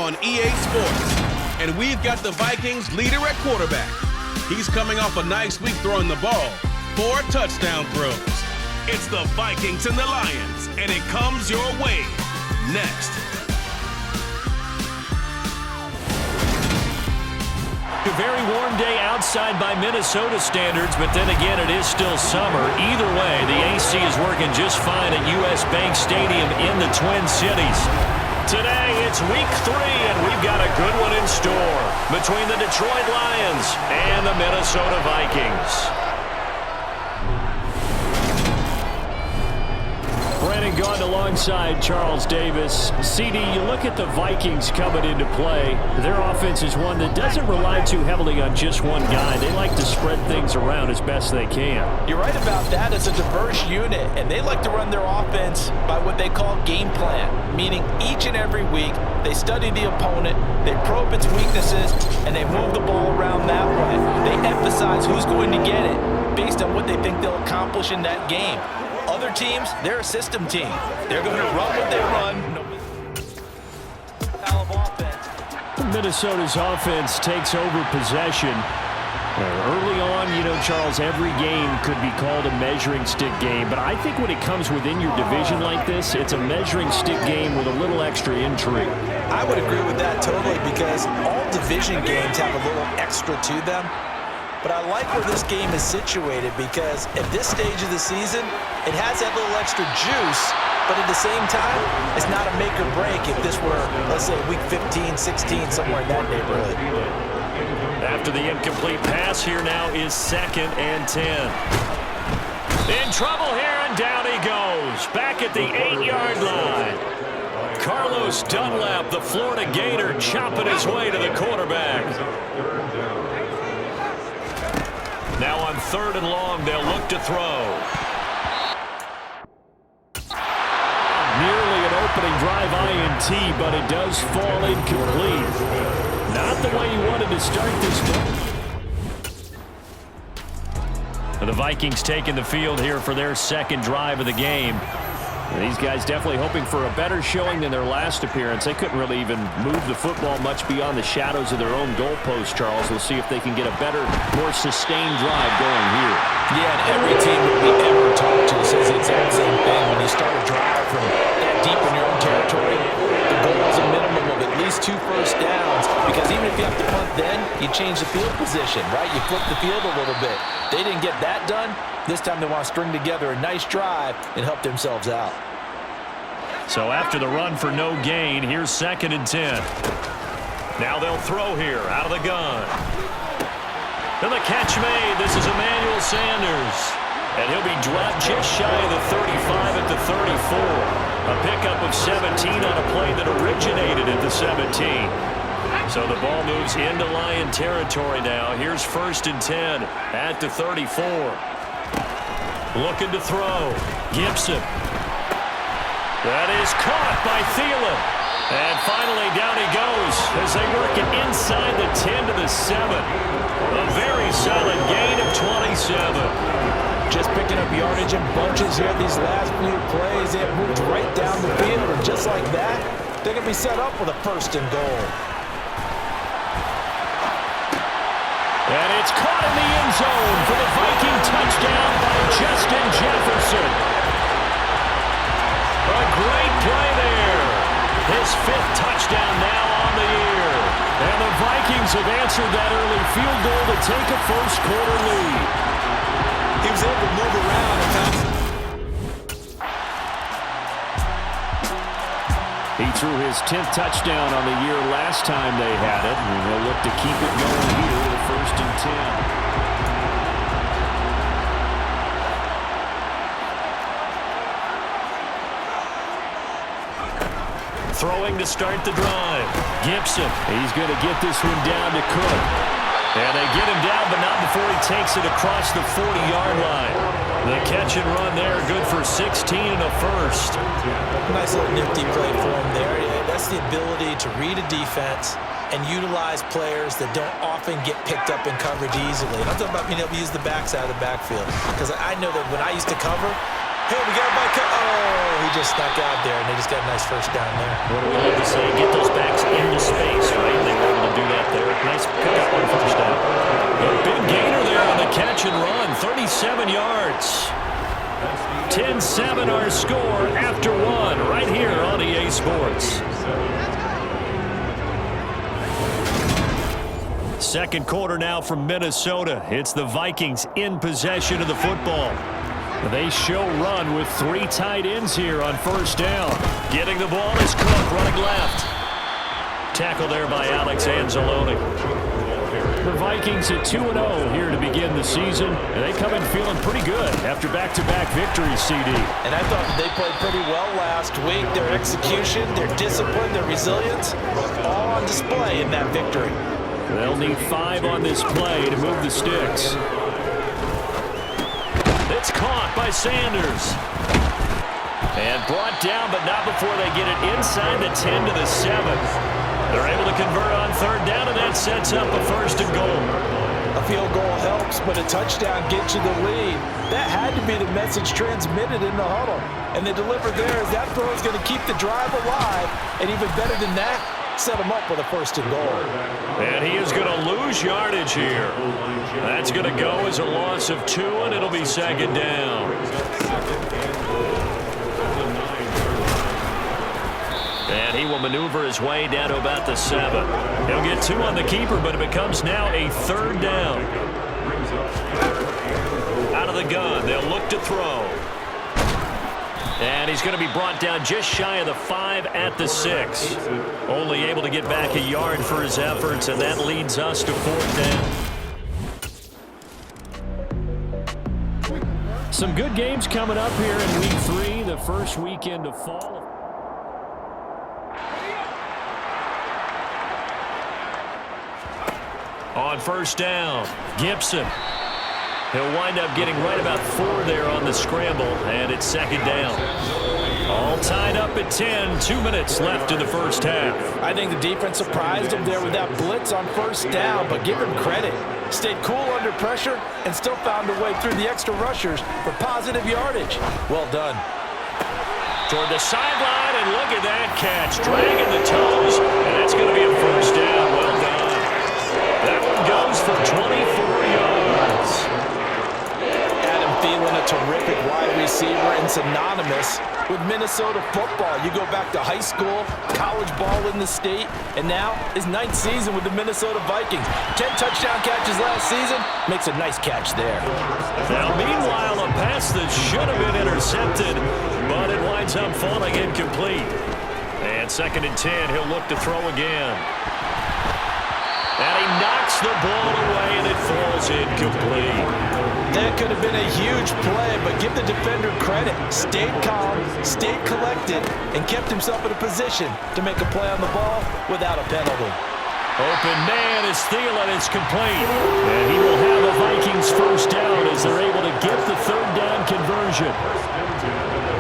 on EA Sports. And we've got the Vikings leader at quarterback. He's coming off a nice week throwing the ball. 4 touchdown throws. It's the Vikings and the Lions, and it comes your way next. A very warm day outside by Minnesota standards, but then again, it is still summer. Either way, the AC is working just fine at US Bank Stadium in the Twin Cities. Today, it's week 3, and we've got a good one in store between the Detroit Lions and the Minnesota Vikings. Brandon Gaudin alongside Charles Davis. CD, you look at the Vikings coming into play. Their offense is one that doesn't rely too heavily on just one guy. They like to spread things around as best they can. You're right about that. It's a diverse unit, and they like to run their offense by what they call game plan, meaning each and every week they study the opponent, they probe its weaknesses, and they move the ball around that way. They emphasize who's going to get it based on what they think they'll accomplish in that game. Other teams, they're a system team. They're going to run what they run. Minnesota's offense takes over possession. Early on, Charles, every game could be called a measuring stick game. But I think when it comes within your division like this, it's a measuring stick game with a little extra intrigue. I would agree with that totally, because all division games have a little extra to them. But I like where this game is situated, because at this stage of the season, it has that little extra juice, but at the same time, it's not a make or break if this were, let's say, week 15, 16, somewhere in that neighborhood. After the incomplete pass, here now is 2nd and 10. In trouble here, and down he goes. Back at the 8-yard line. Carlos Dunlap, the Florida Gator, chopping his way to the quarterback. Now on 3rd and long, they'll look to throw. Nearly an opening drive INT, but it does fall incomplete. Not the way you wanted to start this one. The Vikings taking the field here for their 2nd drive of the game. And these guys definitely hoping for a better showing than their last appearance. They couldn't really even move the football much beyond the shadows of their own goalpost, Charles. We'll see if they can get a better, more sustained drive going here. Yeah, and every team that we ever talk to says the exact same thing. When you start a drive from that deep in your own territory, the goal is a minimum of at least 2 first downs, because even if you have to punt then, you change the field position, right? You flip the field a little bit. They didn't get that done. This time they want to string together a nice drive and help themselves out. So after the run for no gain, here's 2nd and 10. Now they'll throw here out of the gun. And the catch made. This is Emmanuel Sanders. And he'll be dropped just shy of the 35 at the 34. A pickup of 17 on a play that originated at the 17. So the ball moves into Lion territory now. Here's 1st and 10 at the 34. Looking to throw. Gibson. That is caught by Thielen. And finally down he goes as they work it inside the 10 to the 7. A very solid gain of 27. Just picking up yardage in bunches here these last few plays. They have moved right down the field, and just like that, they're going to be set up with a 1st and goal. And it's caught in the end zone for the Viking touchdown by Justin Jefferson. A great play there. His 5th touchdown now on the year. And the Vikings have answered that early field goal to take a first-quarter lead. He was able to move around at times. He threw his 10th touchdown on the year last time they had it, and they'll look to keep it going here with 1st and 10. Throwing to start the drive. Gibson. He's going to get this one down to Cook. And they get him down, but not before he takes it across the 40-yard line. The catch and run there, good for 16 and a first. Nice little nifty play for him there. Yeah, that's the ability to read a defense and utilize players that don't often get picked up in coverage easily. And I'm talking about being able to use the backside of the backfield. Because I know that when I used to cover, hey, we got a back. Oh, he just snuck out there, and they just got a nice first down there. What do we like to say? Get those backs into space courts. Second quarter now from Minnesota. It's the Vikings in possession of the football. They show run with 3 tight ends here on first down. Getting the ball is Cook running left. Tackle there by Alex Anzalone. The Vikings at 2-0 here to begin the season, and they come in feeling pretty good after back-to-back victories, CD. And I thought they played pretty well last week. Their execution, their discipline, their resilience, all on display in that victory. They'll need 5 on this play to move the sticks. It's caught by Sanders. And brought down, but not before they get it inside the 10 to the 7. They're able to convert on third down, and that sets up a 1st and goal. A field goal helps, but a touchdown gets you the lead. That had to be the message transmitted in the huddle. And they deliver there as that throw is going to keep the drive alive. And even better than that, set them up with a 1st and goal. And he is going to lose yardage here. That's going to go as a loss of 2, and it'll be 2nd down. And he will maneuver his way down to about the 7. He'll get 2 on the keeper, but it becomes now a 3rd down. Out of the gun, they'll look to throw. And he's going to be brought down just shy of the 5 at the 6. Only able to get back a yard for his efforts, and that leads us to 4th down. Some good games coming up here in Week 3, the first weekend of fall. On first down, Gibson. He'll wind up getting right about 4 there on the scramble, and it's 2nd down. All tied up at 10, 2 minutes left in the first half. I think the defense surprised him there with that blitz on first down, but give him credit. Stayed cool under pressure and still found a way through the extra rushers for positive yardage. Well done. Toward the sideline, and look at that catch. Dragging the toes, and that's going to be a 1st down. Well done. That one goes for 24 yards. Adam Thielen, a terrific wide receiver and synonymous with Minnesota football. You go back to high school, college ball in the state, and now his 9th season with the Minnesota Vikings. 10 touchdown catches last season, makes a nice catch there. Now, meanwhile, a pass that should have been intercepted, but it winds up falling incomplete. And 2nd and 10, he'll look to throw again. And he knocks the ball away, and it falls incomplete. That could have been a huge play, but give the defender credit. Stayed calm, stayed collected, and kept himself in a position to make a play on the ball without a penalty. Open man is Thielen. It's complete. And he will have a Vikings 1st down as they're able to get the 3rd down conversion.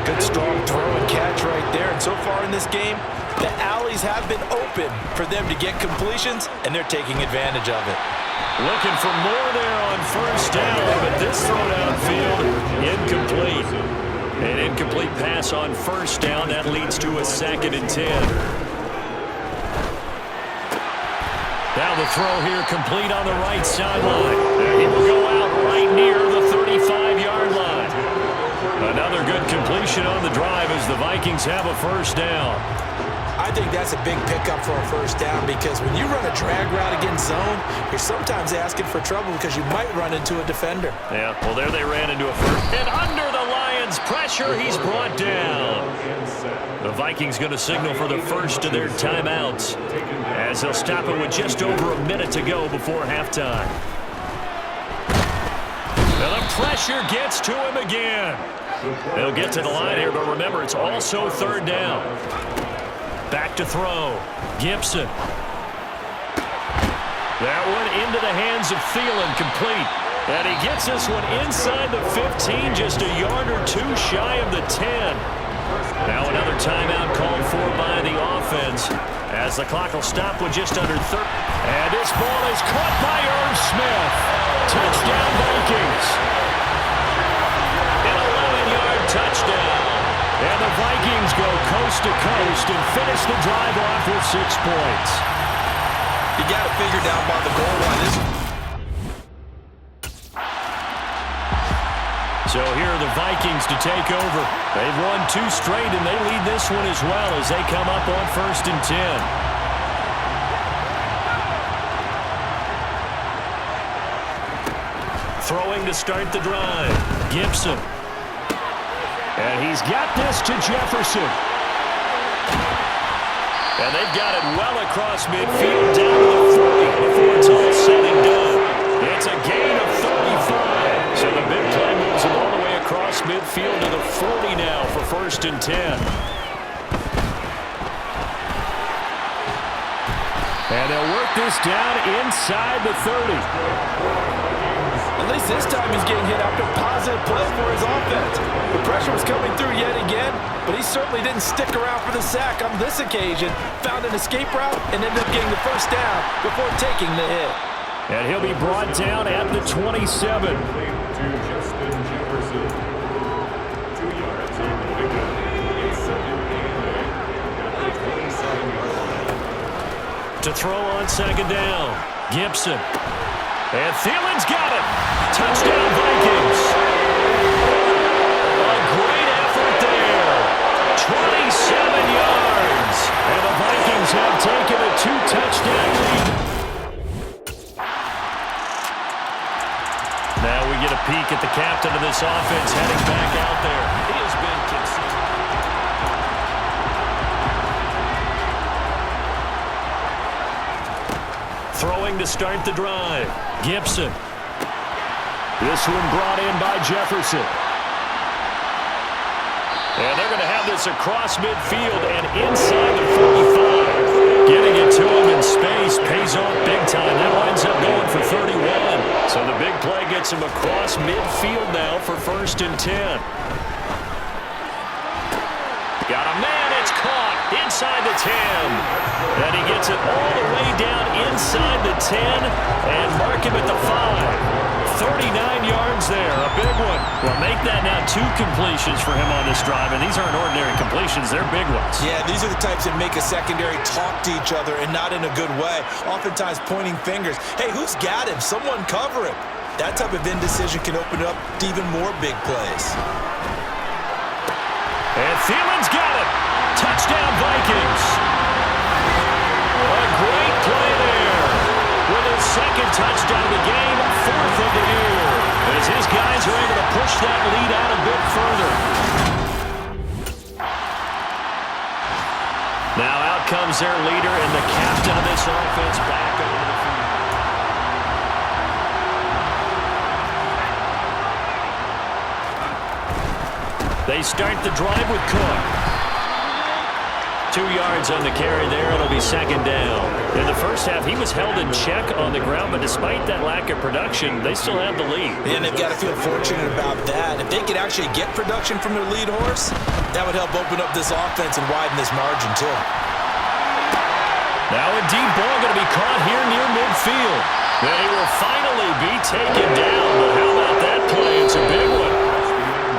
Good strong throw and catch right there. And so far in this game, the alleys have been open for them to get completions, and they're taking advantage of it. Looking for more there on 1st down, but this throw downfield, incomplete. An incomplete pass on 1st down. That leads to a 2nd and 10. Now the throw here complete on the right sideline. He will go out right near the 35-yard line. Another good completion on the drive as the Vikings have a 1st down. I think that's a big pickup for a 1st down because when you run a drag route against zone, you're sometimes asking for trouble because you might run into a defender. Yeah, well, there they ran into a 1st. And under the Lions' pressure, he's brought down. The Vikings going to signal for the first of their timeouts as they'll stop it with just over a minute to go before halftime. And the pressure gets to him again. They'll get to the line here, but remember, it's also 3rd down. Back to throw. Gibson. That one into the hands of Thielen, complete. And he gets this one inside the 15, just a yard or 2 shy of the 10. Now another timeout called for by the offense as the clock will stop with just under 30. And this ball is caught by Irv Smith. Touchdown Vikings. An 11-yard touchdown. And the Vikings go coast to coast and finish the drive off with 6 points. You got to figure down by the goal line. So here are the Vikings to take over. They've won 2 straight, and they lead this one as well as they come up on 1st and 10. Throwing to start the drive. Gibson. And he's got this to Jefferson. And they've got it well across midfield down to the 40 before it's all said and done. It's a gain of 35. So the big play moves them all the way across midfield to the 40 now for 1st and 10. And they'll work this down inside the 30. At least this time he's getting hit after a positive play for his offense. The pressure was coming through yet again, but he certainly didn't stick around for the sack on this occasion. Found an escape route and ended up getting the first down before taking the hit. And he'll be brought down at the 27. To throw on 2nd down. Gibson. And Thielen's got it. Touchdown, Vikings. A great effort there. 27 yards. And the Vikings have taken a 2-touchdown lead. Now we get a peek at the captain of this offense heading back out there. He has been consistent. Throwing to start the drive. Gibson. This one brought in by Jefferson. And they're going to have this across midfield and inside the 45. Getting it to him in space pays off big time. That winds up going for 31. So the big play gets him across midfield now for 1st and 10. Got a man, it's caught inside the 10. And he gets it all the way down inside the 10 and mark him at the 5. 39 yards there, a big one. Well, make that now 2 completions for him on this drive, and these aren't ordinary completions, they're big ones. Yeah, these are the types that make a secondary talk to each other and not in a good way. Oftentimes pointing fingers. Hey, who's got him? Someone cover him. That type of indecision can open up to even more big plays. And Thielen's got it. Touchdown, Vikings. A great play there. With his 2nd touchdown of the game, 4th of the year. As his guys are able to push that lead out a bit further. Now out comes their leader and the captain of this offense back over the field. They start the drive with Cook. 2 yards on the carry there. It'll be 2nd down. In the first half, he was held in check on the ground, but despite that lack of production, they still have the lead. And they've got to feel fortunate about that. If they could actually get production from their lead horse, that would help open up this offense and widen this margin, too. Now a deep ball going to be caught here near midfield. Then he will finally be taken down. But how about that play? It's a big one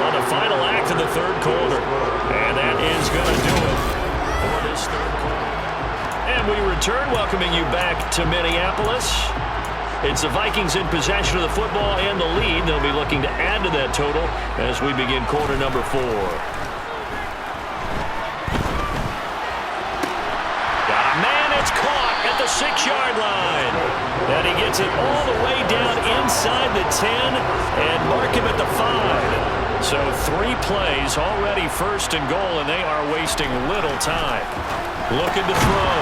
on the final act of the 3rd quarter. And that is going to do it for this 3rd quarter. And we return, welcoming you back to Minneapolis. It's the Vikings in possession of the football and the lead. They'll be looking to add to that total as we begin quarter number 4. Got a man, it's caught at the 6-yard line. And he gets it all the way down inside the 10 and mark him at the 5. So 3 plays already 1st and goal, and they are wasting little time. Looking to throw.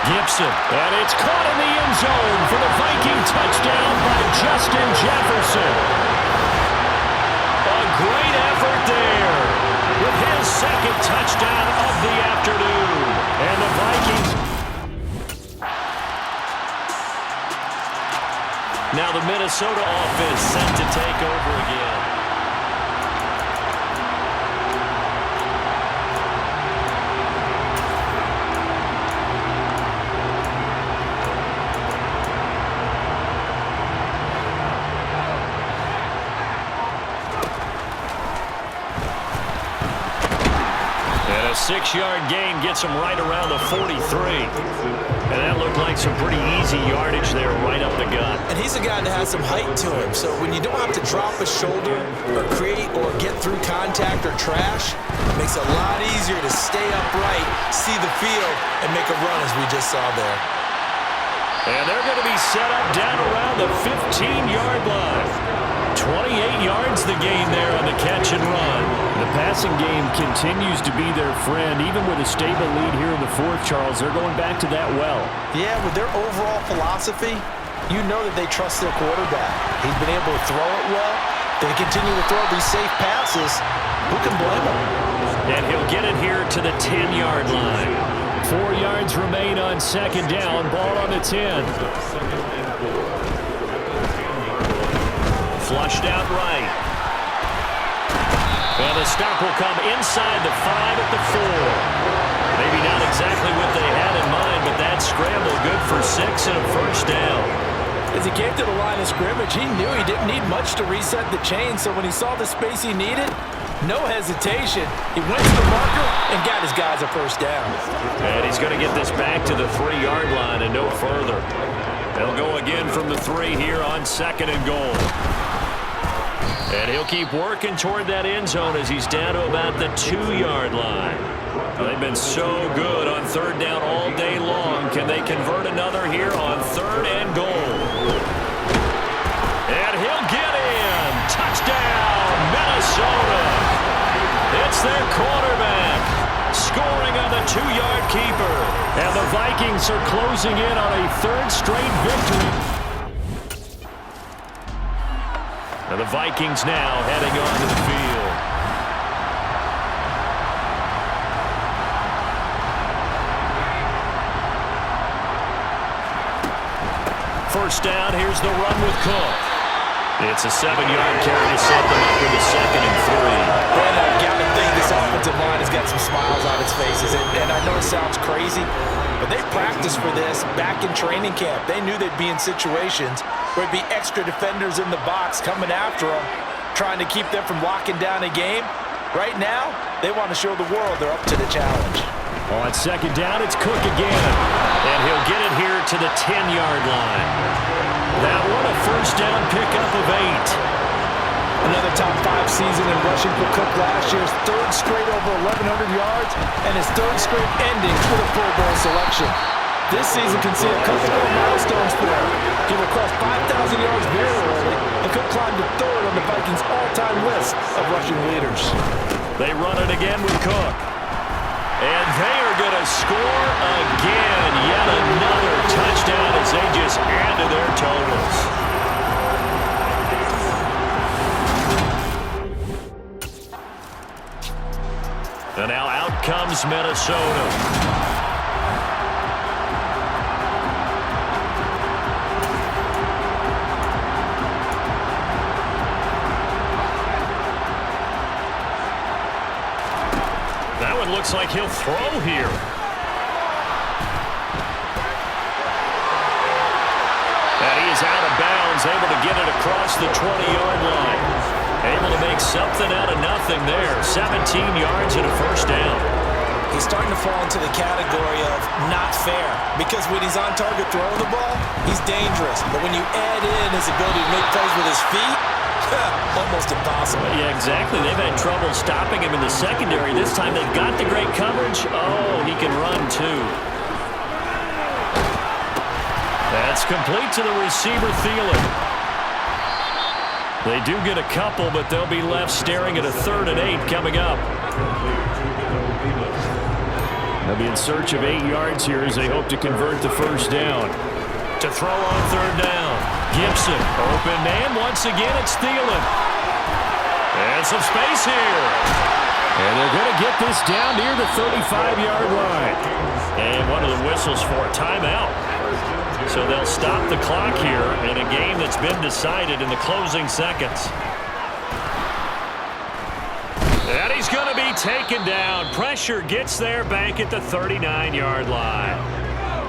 Gibson. And it's caught in the end zone for the Viking touchdown by Justin Jefferson. A great effort there with his 2nd touchdown of the afternoon. And the Vikings. Now the Minnesota offense set to take over again. And a 6-yard gain gets him right around the 43. And that looked like like some pretty easy yardage there right up the gut. And he's a guy that has some height to him, so when you don't have to drop a shoulder or create or get through contact or trash, it makes it a lot easier to stay upright, see the field, and make a run as we just saw there. And they're going to be set up down around the 15-yard line. 28 yards the gain there on the catch and run. The passing game continues to be their friend. Even with a stable lead here in the fourth, Charles, they're going back to that well. Yeah, with their overall philosophy, you know that they trust their quarterback. He's been able to throw it well. They continue to throw these safe passes. Who can blame him? And he'll get it here to the 10-yard line. 4 yards remain on second down. Ball on the 10. Flushed out right. And the stop will come inside the 5 at the 4. Maybe not exactly what they had in mind, but that scramble good for 6 and a first down. As he came to the line of scrimmage, he knew he didn't need much to reset the chain, so when he saw the space he needed, no hesitation. He went to the marker and got his guys a first down. And he's going to get this back to the 3-yard line and no further. They'll go again from the 3 here on second and goal. And he'll keep working toward that end zone as he's down to about the 2-yard line. They've been so good on third down all day long. Can they convert another here on third and goal? And he'll get in. Touchdown, Minnesota. It's their quarterback scoring on the 2-yard keeper. And the Vikings are closing in on a third straight victory. And the Vikings now heading onto the field. First down, here's the run with Cook. It's a 7-yard carry to set them up with a 2nd and 3. And I got to think this offensive line has got some smiles on its faces. And I know it sounds crazy, but they practiced for this back in training camp. They knew they'd be in situations where it'd be extra defenders in the box coming after them, trying to keep them from locking down a game. Right now, they want to show the world they're up to the challenge. On second down, it's Cook again. And he'll get it here to the 10-yard line. That one a first down pickup of 8. Another top 5 season in rushing for Cook last year's 3rd straight over 1,100 yards and his 3rd straight ending with a Pro Bowl selection. This season can see a couple more milestones for him. He will cross 5,000 yards very early and could climb to 3rd on the Vikings' all-time list of rushing leaders. They run it again with Cook. And they are going to score again. Yet another touchdown as they just add to their totals. And now out comes Minnesota. Looks like he'll throw here. And he is out of bounds, able to get it across the 20-yard line. Able to make something out of nothing there. 17 yards and a first down. He's starting to fall into the category of not fair, because when he's on target throwing the ball, he's dangerous. But when you add in his ability to make plays with his feet, almost impossible. Yeah, exactly. They've had trouble stopping him in the secondary. This time they've got the great coverage. Oh, he can run too. That's complete to the receiver, Thielen. They do get a couple, but they'll be left staring at a 3rd and 8 coming up. They'll be in search of 8 yards here as they hope to convert the first down. To throw on 3rd down. Gibson, open man. Once again, it's Thielen. And some space here. And they're going to get this down near the 35-yard line. And one of the whistles for a timeout. So they'll stop the clock here in a game that's been decided in the closing seconds. And he's going to be taken down. Pressure gets there back at the 39-yard line.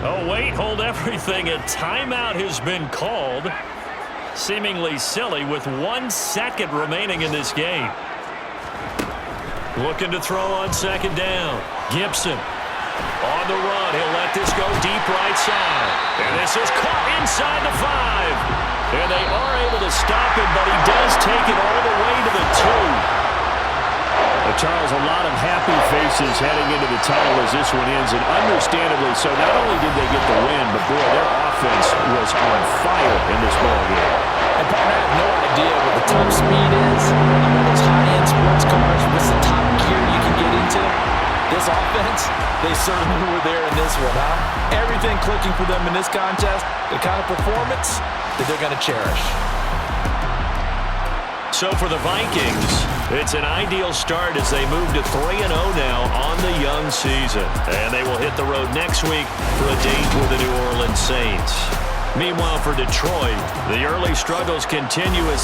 Oh, wait, hold everything. A timeout has been called. Seemingly silly with 1 second remaining in this game. Looking to throw on second down. Gibson. On the run, he'll let this go deep right side. And this is caught inside the 5. And they are able to stop him, but he does take it all the way to the 2. Charles, a lot of happy faces heading into the title as this one ends, and understandably so. Not only did they get the win, but boy, their offense was on fire in this ballgame. And partner, I have no idea what the top speed is on one of those high-end sports cars. What's the top gear you can get into? This offense, they certainly were there in this one, huh? Everything clicking for them in this contest, the kind of performance that they're going to cherish. So for the Vikings, it's an ideal start as they move to 3-0 now on the young season. And they will hit the road next week for a date with the New Orleans Saints. Meanwhile, for Detroit, the early struggles continue as they